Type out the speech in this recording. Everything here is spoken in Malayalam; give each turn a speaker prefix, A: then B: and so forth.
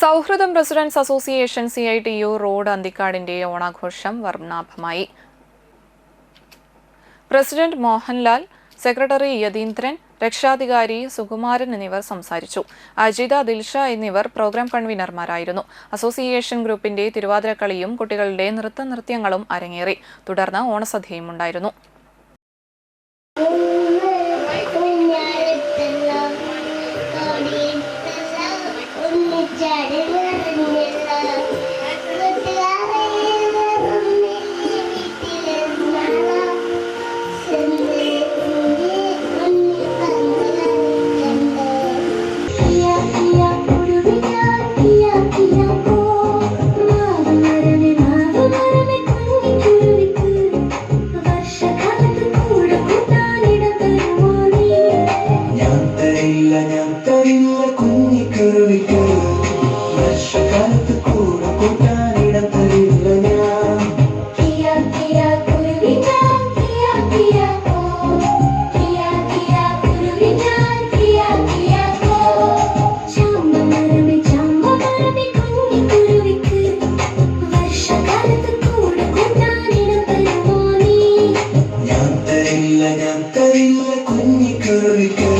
A: സൗഹൃദം റെസിഡൻസ് അസോസിയേഷൻ CITU റോഡ് അന്തിക്കാടിന്റെ ഓണാഘോഷം വർണ്ണാഭമായി. പ്രസിഡന്റ് മോഹൻലാൽ, സെക്രട്ടറി യതീന്ദ്രൻ, രക്ഷാധികാരി സുകുമാരൻ എന്നിവർ സംസാരിച്ചു. അജിത, ദിൽഷ എന്നിവർ പ്രോഗ്രാം കൺവീനർമാരായിരുന്നു. അസോസിയേഷൻ ഗ്രൂപ്പിന്റെ തിരുവാതിരക്കളിയും കുട്ടികളുടെ നൃത്തനൃത്യങ്ങളും അരങ്ങേറി. തുടർന്ന് ഓണസദ്യയും ഉണ്ടായിരുന്നു.
B: കുഞ്ഞിക്കുരുവിക്ക്